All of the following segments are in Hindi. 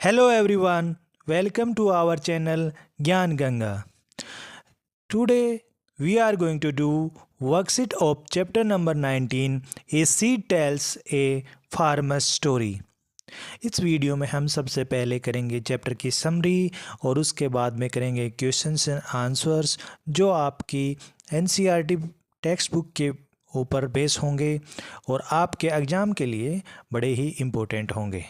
Hello everyone, welcome to our channel Gyan Ganga. Today we are going to do worksheet of chapter number 19 A Seed Tells a Farmer's Story. इस वीडियो में हम सबसे पहले करेंगे चैप्टर की समरी और उसके बाद में करेंगे क्वेश्चंस एंड आंसर्स जो आपकी एनसीईआरटी टेक्स्ट बुक के ऊपर बेस होंगे और आपके एग्ज़ाम के लिए बड़े ही इम्पोर्टेंट होंगे।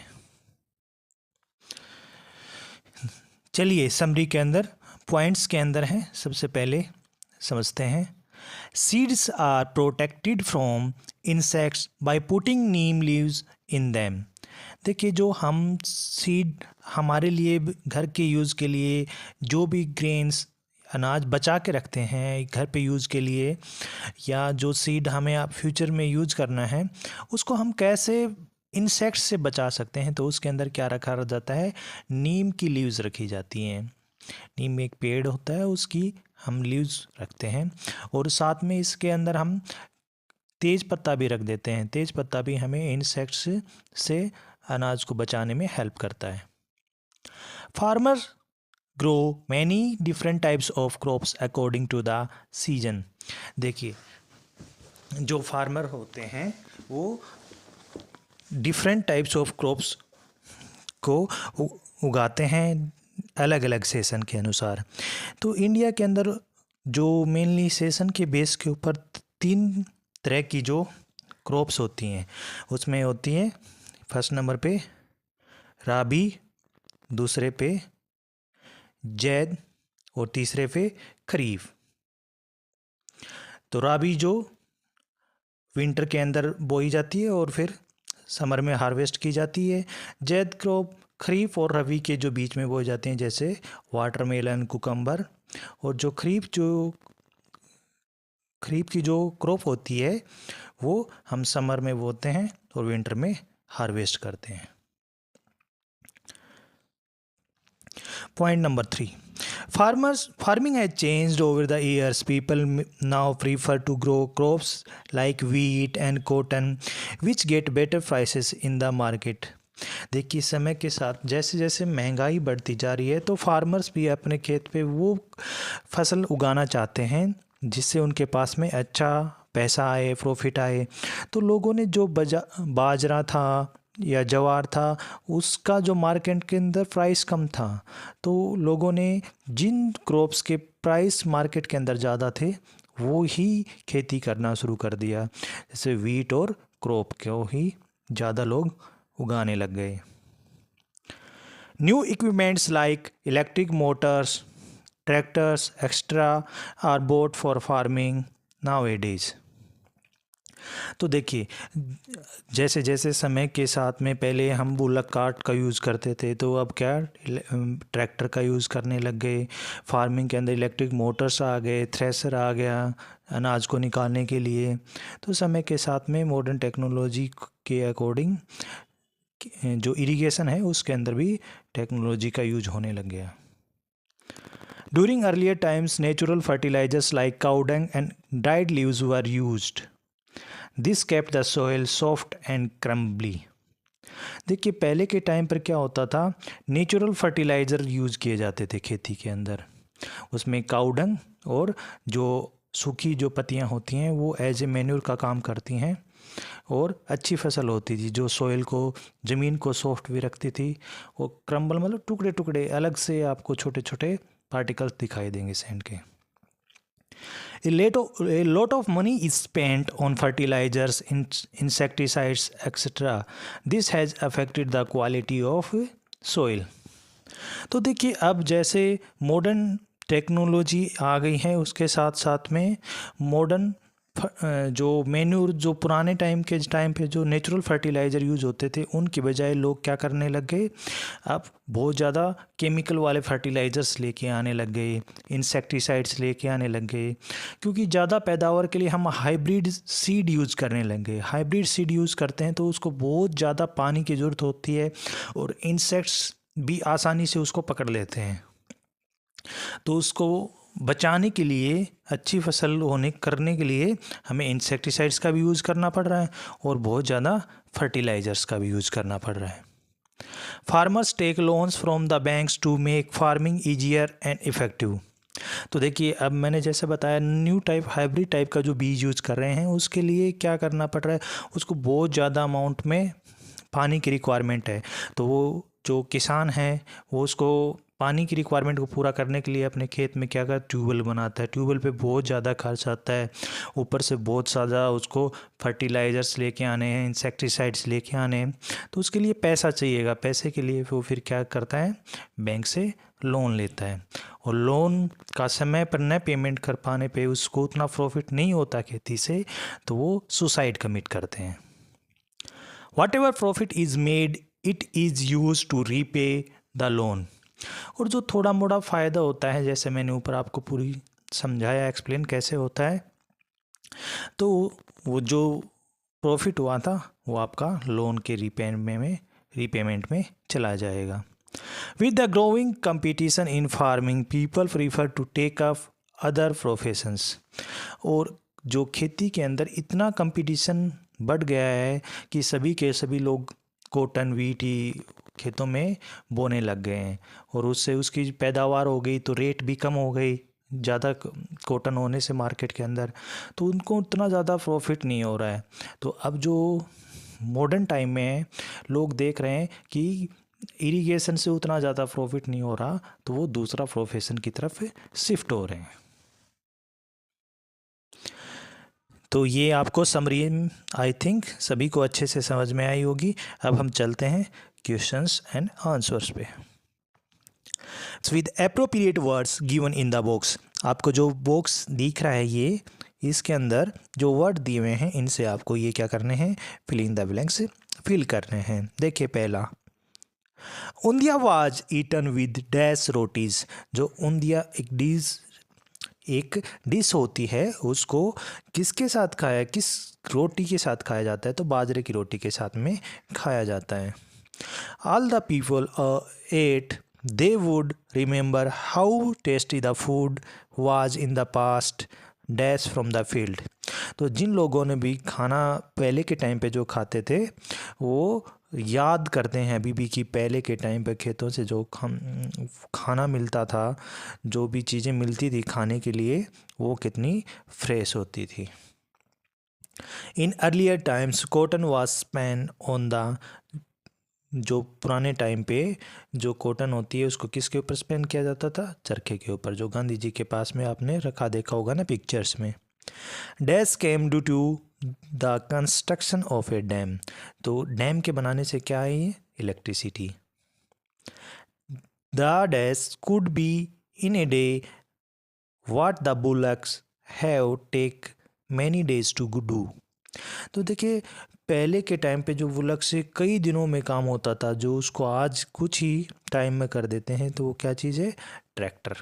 चलिए समरी के अंदर पॉइंट्स के अंदर हैं, सबसे पहले समझते हैं। Seeds are protected from insects by putting neem leaves in them. देखिए, जो हम सीड हमारे लिए घर के यूज़ के लिए जो भी ग्रेन्स अनाज बचा के रखते हैं घर पे यूज़ के लिए, या जो सीड हमें आप फ्यूचर में यूज़ करना है, उसको हम कैसे इंसेक्ट्स से बचा सकते हैं। तो उसके अंदर क्या रखा जाता है, नीम की लीव्स रखी जाती हैं। नीम एक पेड़ होता है, उसकी हम लीव्स रखते हैं और साथ में इसके अंदर हम तेज़ पत्ता भी रख देते हैं। तेज़ पत्ता भी हमें इंसेक्ट्स से अनाज को बचाने में हेल्प करता है। Farmer grow many different types of crops according to the season. देखिए, जो फार्मर होते हैं वो डिफरेंट टाइप्स ऑफ क्रॉप्स को उगाते हैं अलग अलग सीज़न के अनुसार। तो इंडिया के अंदर जो मेनली सीज़न के बेस के ऊपर 3 तरह की जो क्रॉप्स होती हैं, उसमें होती हैं फर्स्ट नंबर पे राबी, दूसरे पे जैद और तीसरे पे खरीफ। तो राबी जो विंटर के अंदर बोई जाती है और फिर समर में हार्वेस्ट की जाती है। जैद क्रॉप खरीफ और रबी के जो बीच में बोए जाते हैं, जैसे वाटरमेलन, कुकम्बर। और जो खरीफ की जो क्रॉप होती है वो हम समर में बोते हैं और विंटर में हार्वेस्ट करते हैं। Point number 3, farming has changed over the years. People now prefer to grow crops like wheat and cotton which get better prices in the market. देखिए, समय के साथ जैसे जैसे महंगाई बढ़ती जा रही है तो फार्मर्स भी अपने खेत पे वो फसल उगाना चाहते हैं जिससे उनके पास में अच्छा पैसा आए, प्रॉफिट आए। तो लोगों ने जो बाजरा था या जवार था, उसका जो मार्केट के अंदर प्राइस कम था, तो लोगों ने जिन क्रॉप्स के प्राइस मार्केट के अंदर ज़्यादा थे वो ही खेती करना शुरू कर दिया। जैसे वीट और क्रॉप को ही ज़्यादा लोग उगाने लग गए। New equipments like electric motors, tractors extra are bought for farming nowadays. तो देखिए, जैसे जैसे समय के साथ में पहले हम बुलक कार्ट का यूज़ करते थे, तो अब क्या ट्रैक्टर का यूज़ करने लग गए। फार्मिंग के अंदर इलेक्ट्रिक मोटर्स आ गए, थ्रेसर आ गया अनाज को निकालने के लिए। तो समय के साथ में मॉडर्न टेक्नोलॉजी के अकॉर्डिंग जो इरिगेशन है उसके अंदर भी टेक्नोलॉजी का यूज होने लग गया। During earlier times natural fertilisers like cow dung and dried leaves were used. This kept the soil soft and crumbly. देखिए, पहले के टाइम पर क्या होता था, नेचुरल फर्टिलाइज़र यूज़ किए जाते थे खेती के अंदर। उसमें काऊ डंग और जो सूखी जो पत्तियां होती हैं वो एज ए मैन्योर का काम करती हैं और अच्छी फसल होती थी, जो सॉइल को, ज़मीन को सॉफ्ट भी रखती थी। और क्रम्बल मतलब टुकड़े टुकड़े अलग से आपको छोटे छोटे पार्टिकल्स दिखाई देंगे सैंड के। A lot of money is spent on fertilizers, insecticides, etc. This has affected the quality of soil. तो देखिए, अब जैसे मॉडर्न टेक्नोलॉजी आ गई है, उसके साथ साथ में मॉडर्न जो मैन्यूर, जो पुराने टाइम पे जो नेचुरल फर्टिलाइज़र यूज़ होते थे, उनकी बजाय लोग क्या करने लग गए, अब बहुत ज़्यादा केमिकल वाले फर्टिलाइज़र्स लेके आने लग गए, इंसेक्टिसाइड्स लेके आने लग गए। क्योंकि ज़्यादा पैदावार के लिए हम हाइब्रिड सीड यूज़ करने लग गए। हाइब्रिड सीड यूज़ करते हैं तो उसको बहुत ज़्यादा पानी की ज़रूरत होती है और इंसेक्ट्स भी आसानी से उसको पकड़ लेते हैं। तो उसको बचाने के लिए, अच्छी फसल करने के लिए हमें इंसेक्टिसाइड्स का भी यूज़ करना पड़ रहा है और बहुत ज़्यादा फर्टिलाइज़र्स का भी यूज़ करना पड़ रहा है। Farmers take loans from the banks to make farming easier and effective. तो देखिए, अब मैंने जैसे बताया, न्यू टाइप हाइब्रिड टाइप का जो बीज यूज़ कर रहे हैं उसके लिए क्या करना पड़ रहा है, उसको बहुत ज़्यादा अमाउंट में पानी की रिक्वायरमेंट है। तो वो जो किसान है वो उसको पानी की रिक्वायरमेंट को पूरा करने के लिए अपने खेत में क्या कर ट्यूबवेल बनाता है। ट्यूबवेल पे बहुत ज़्यादा खर्च आता है, ऊपर से बहुत ज़्यादा उसको फर्टिलाइज़र्स लेके आने हैं, इंसेक्टिसाइड्स लेके आने हैं, तो उसके लिए पैसा चाहिएगा। पैसे के लिए वो फिर क्या करता है, बैंक से लोन लेता है, और लोन का समय पर न पेमेंट कर पाने पे उसको उतना प्रॉफिट नहीं होता खेती से, तो वो सुसाइड कमिट करते हैं। Whatever profit is made it is use to repay the loan. और जो थोड़ा मोड़ा फ़ायदा होता है, जैसे मैंने ऊपर आपको पूरी समझाया, एक्सप्लेन कैसे होता है, तो वो जो प्रॉफिट हुआ था वो आपका लोन के रीपेमेंट में चला जाएगा। With the growing competition in farming people prefer to take up other professions. और जो खेती के अंदर इतना कंपटीशन बढ़ गया है कि सभी के सभी लोग कॉटन वीट ही खेतों में बोने लग गए हैं, और उससे उसकी पैदावार हो गई तो रेट भी कम हो गई, ज़्यादा कॉटन होने से मार्केट के अंदर, तो उनको उतना ज़्यादा प्रॉफिट नहीं हो रहा है। तो अब जो मॉडर्न टाइम में है, लोग देख रहे हैं कि इरिगेशन से उतना ज़्यादा प्रॉफिट नहीं हो रहा, तो वो दूसरा प्रोफेशन की तरफ शिफ्ट हो रहे हैं। तो ये आपको समरी आई थिंक सभी को अच्छे से समझ में आई होगी। अब हम चलते हैं क्वेश्चंस एंड आंसर्स पे। With appropriate words given in the box. आपको जो बॉक्स दिख रहा है ये, इसके अंदर जो वर्ड दिए हुए हैं इनसे आपको ये क्या करने हैं, fill in the blanks fill करने हैं। देखिए पहला, undhiya was eaten with dash rotis. जो ऊंधिया एक डिश होती है, उसको किसके साथ खाया, किस रोटी के साथ खाया जाता है, तो बाजरे की रोटी के साथ में खाया जाता है। All the people at they would remember how tasty the food was in the past dash from the field. तो जिन लोगों ने भी खाना पहले के टाइम पे जो खाते थे वो याद करते हैं अभी भी कि पहले के टाइम पे खेतों से जो खाना मिलता था, जो भी चीज़ें मिलती थी खाने के लिए, वो कितनी फ्रेश होती थी। In earlier times cotton was Spain on the. जो पुराने टाइम पे जो कॉटन होती है उसको किसके ऊपर स्पेन किया जाता था, चरखे के ऊपर, जो गांधी जी के पास में आपने रखा देखा होगा ना पिक्चर्स में। Dash came due to the construction of a dam. तो डैम के बनाने से क्या है, ये electricity. The dash could be in a day what the bullocks have take many days to do. तो देखिए, पहले के टाइम पे जो बुलक से कई दिनों में काम होता था, जो उसको आज कुछ ही टाइम में कर देते हैं, तो वो क्या चीज़ है, tractor.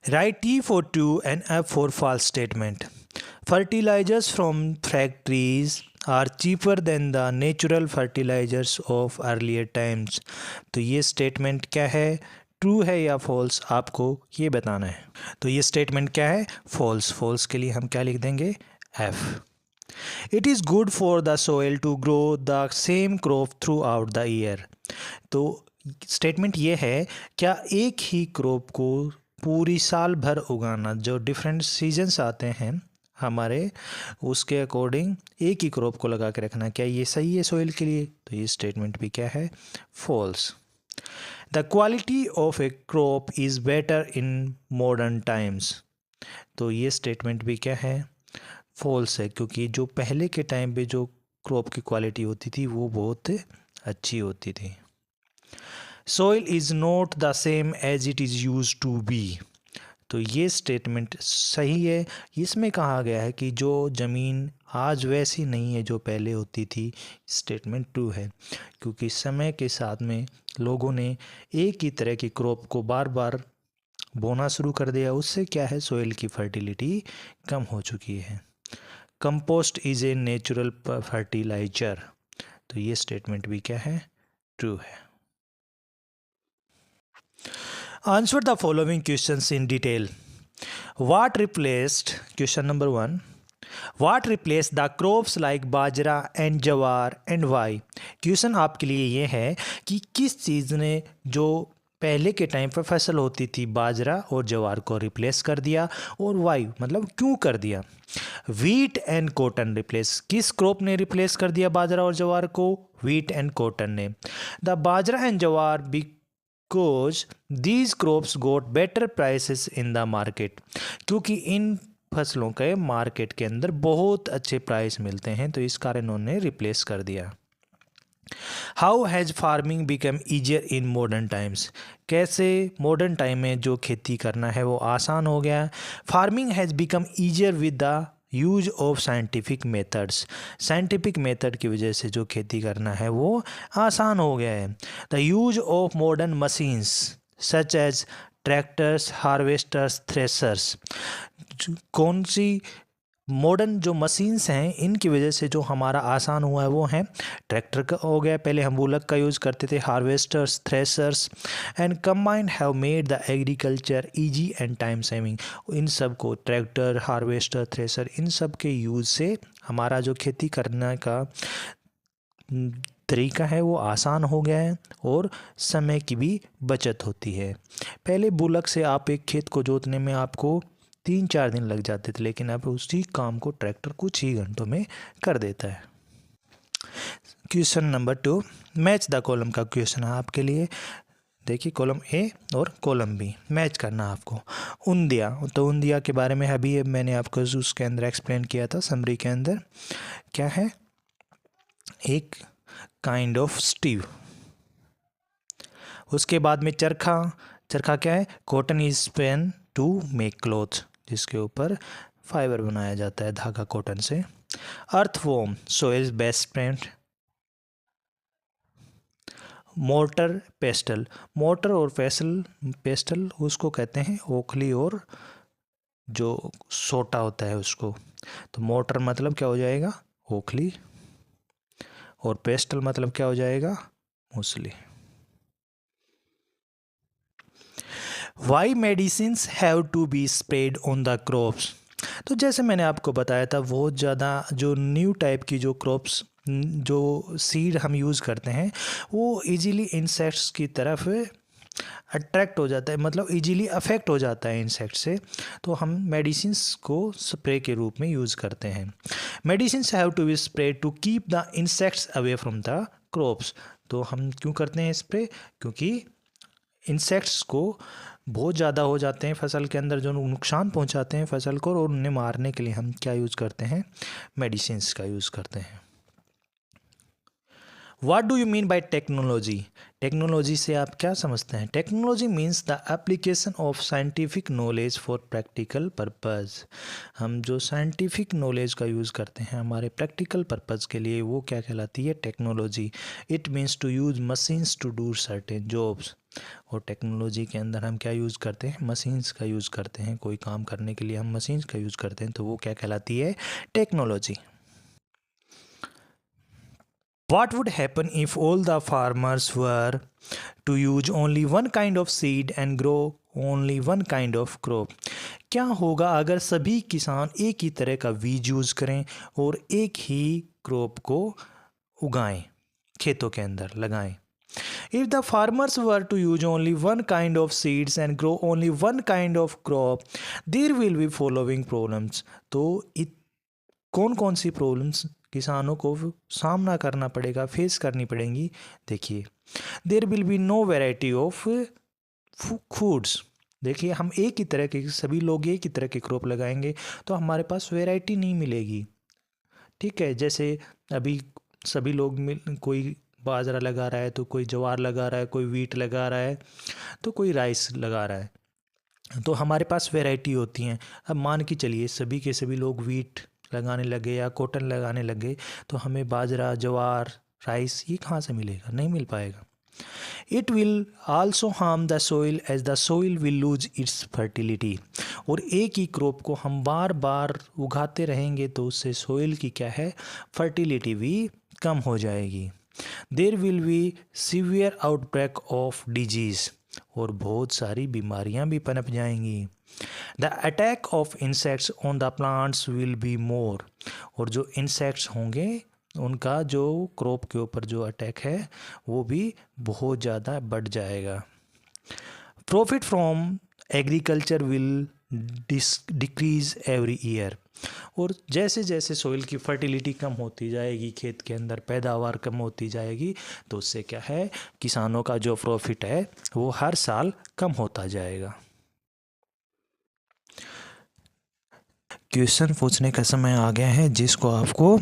Right T for true and F for false statement. Fertilizers from factories are cheaper than the natural fertilizers of earlier times. तो ये स्टेटमेंट क्या है, ट्रू है या फॉल्स, आपको ये बताना है। तो ये स्टेटमेंट क्या है, फॉल्स। फॉल्स के लिए हम क्या लिख देंगे, F. It is good for the soil to grow the same crop throughout the year. तो स्टेटमेंट ये है, क्या एक ही क्रॉप को पूरी साल भर उगाना, जो डिफरेंट सीजन्स आते हैं हमारे, उसके अकॉर्डिंग एक ही क्रॉप को लगा के रखना, क्या ये सही है सोइल के लिए, तो ये स्टेटमेंट भी क्या है, false. The quality of a crop is better in modern times. तो ये स्टेटमेंट भी क्या है, फॉल्स है, क्योंकि जो पहले के टाइम पे जो क्रॉप की क्वालिटी होती थी वो बहुत अच्छी होती थी। Soil is not the same as it is use to be. तो ये स्टेटमेंट सही है। इसमें कहा गया है कि जो ज़मीन आज वैसी नहीं है जो पहले होती थी, स्टेटमेंट ट्रू है, क्योंकि समय के साथ में लोगों ने एक ही तरह की क्रॉप को बार बार बोना शुरू कर दिया, उससे क्या है, सोइल की फर्टिलिटी कम हो चुकी है। Compost is a natural fertiliser. तो ये स्टेटमेंट भी क्या है, ट्रू है। Answer the following questions in detail. What replaced, question number 1, What replaced the crops like bajra and jowar and why? Question आपके लिए ये है कि किस चीज़ ने जो पहले के टाइम पर फसल होती थी बाजरा और जवार को रिप्लेस कर दिया, और वाई मतलब क्यों कर दिया? वीट एंड कॉटन रिप्लेस, किस क्रॉप ने रिप्लेस कर दिया बाजरा और जवार को? वीट एंड कॉटन ने। The bajra and jowar because these crops got better prices in the market, क्योंकि इन फसलों के मार्केट के अंदर बहुत अच्छे प्राइस मिलते हैं, तो इस कारण उन्होंने रिप्लेस कर दिया। How has farming become easier in modern times? कैसे मॉडर्न टाइम में जो खेती करना है वो आसान हो गया? Farming has become easier with the use of scientific methods, scientific method की वजह से जो खेती करना है वो आसान हो गया है। The use of modern machines such as tractors, harvesters, threshers, कौन सी मॉडर्न जो मशीन्स हैं इनकी वजह से जो हमारा आसान हुआ है वो है ट्रैक्टर का हो गया, पहले हम बुलक का यूज़ करते थे, harvesters, threshers and combined have made the agriculture easy and time saving. इन सब को ट्रैक्टर, हार्वेस्टर, थ्रेसर, इन सब के यूज़ से हमारा जो खेती करने का तरीका है वो आसान हो गया है और समय की भी बचत होती है। पहले बुलक से आप एक खेत को जोतने में आपको 3-4 दिन लग जाते थे, लेकिन अब उसी काम को ट्रैक्टर कुछ ही घंटों में कर देता है। Question number 2, match the column का क्वेश्चन है आपके लिए। देखिए कॉलम ए और कॉलम बी मैच करना है आपको। उंदिया, तो उंदिया के बारे में अभी मैंने आपको उसके अंदर एक्सप्लेन किया था समरी के अंदर। क्या है? एक काइंड ऑफ स्टीव। उसके बाद में चरखा, चरखा क्या है? Cotton is spin to make cloth, जिसके ऊपर फाइबर बनाया जाता है धागा कॉटन से। Earthworm, soil best friend. Mortar, pestle, mortar और पेस्टल उसको कहते हैं ओखली और जो सोटा होता है उसको। तो मोर्टर मतलब क्या हो जाएगा? ओखली, और पेस्टल मतलब क्या हो जाएगा? मूसली। Why medicines have to be spread on the crops? तो जैसे मैंने आपको बताया था बहुत ज़्यादा जो न्यू टाइप की जो क्रॉप्स जो सीड हम यूज़ करते हैं वो इजीली इंसेक्ट्स की तरफ अट्रैक्ट हो जाता है, मतलब इजीली अफेक्ट हो जाता है इंसेक्ट से, तो हम मेडिसिन्स को स्प्रे के रूप में यूज़ करते हैं। Medicines have to be spray to keep the insects away from the crops. तो हम क्यों करते हैं स्प्रे? क्योंकि इंसेक्ट्स को बहुत ज़्यादा हो जाते हैं फसल के अंदर, जो नुकसान पहुंचाते हैं फसल को, और उन्हें मारने के लिए हम क्या यूज़ करते हैं? मेडिसिन्स का यूज़ करते हैं। What do you mean by technology? Technology से आप क्या समझते हैं? Technology means the application of scientific knowledge for practical purpose. हम जो साइंटिफिक नॉलेज का यूज़ करते हैं हमारे प्रैक्टिकल पर्पज़ के लिए, वो क्या कहलाती है? Technology. It means to use machines to do certain jobs. और टेक्नोलॉजी के अंदर हम क्या यूज़ करते हैं? मशीन्स का यूज़ करते हैं। कोई काम करने के लिए हम मशीन्स का यूज़ करते हैं, तो वो क्या कहलाती है? Technology. What would happen if all the farmers were to use only one kind of seed and grow only one kind of crop? क्या होगा अगर सभी किसान एक ही तरह का बीज यूज़ करें और एक ही क्रॉप को उगाएं, खेतों के अंदर लगाएं? If the farmers were to use only one kind of seeds and grow only one kind of crop, there will be following problems. तो कौन कौन सी प्रॉब्लम्स किसानों को सामना करना पड़ेगा, फेस करनी पड़ेंगी? देखिए, there will be no variety of foods. देखिए, हम एक ही तरह के, सभी लोग एक ही तरह के क्रॉप लगाएंगे तो हमारे पास वैरायटी नहीं मिलेगी। ठीक है, जैसे अभी सभी लोग कोई बाजरा लगा रहा है, तो कोई ज्वार लगा रहा है, कोई वीट लगा रहा है, तो कोई राइस लगा रहा है, तो हमारे पास वैरायटी होती हैं। अब मान के चलिए सभी के सभी लोग वीट लगाने लगे या कॉटन लगाने लगे, तो हमें बाजरा, ज्वार, राइस ये कहाँ से मिलेगा? नहीं मिल पाएगा। It will also harm the soil as the soil will lose its fertility. और एक ही क्रॉप को हम बार बार उगाते रहेंगे तो उससे सोइल की क्या है? फर्टिलिटी भी कम हो जाएगी। There will be severe outbreak of disease, और बहुत सारी बीमारियां भी पनप जाएंगी। The attack of insects on the plants will be more, और जो इंसेक्ट्स होंगे उनका जो क्रॉप के ऊपर जो अटैक है वो भी बहुत ज़्यादा बढ़ जाएगा। Profit from agriculture will decrease every year, और जैसे जैसे सॉइल की फर्टिलिटी कम होती जाएगी, खेत के अंदर पैदावार कम होती जाएगी, तो उससे क्या है, किसानों का जो प्रॉफिट है वो हर साल कम होता जाएगा। क्वेश्चन पूछने का समय आ गया है जिसको आपको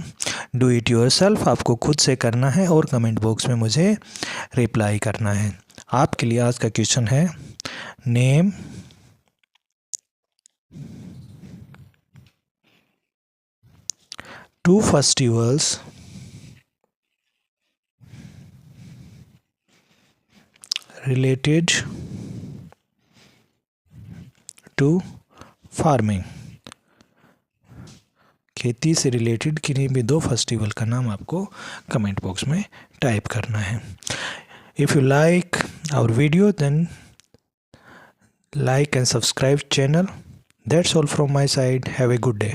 डू इट योरसेल्फ आपको खुद से करना है और कमेंट बॉक्स में मुझे रिप्लाई करना है। आपके लिए आज का क्वेश्चन है, name two festivals related to farming. खेती से रिलेटेड किन्हीं भी 2 फेस्टिवल का नाम आपको कमेंट बॉक्स में टाइप करना है। If you like our video then like and subscribe channel. That's all from my side. Have a good day.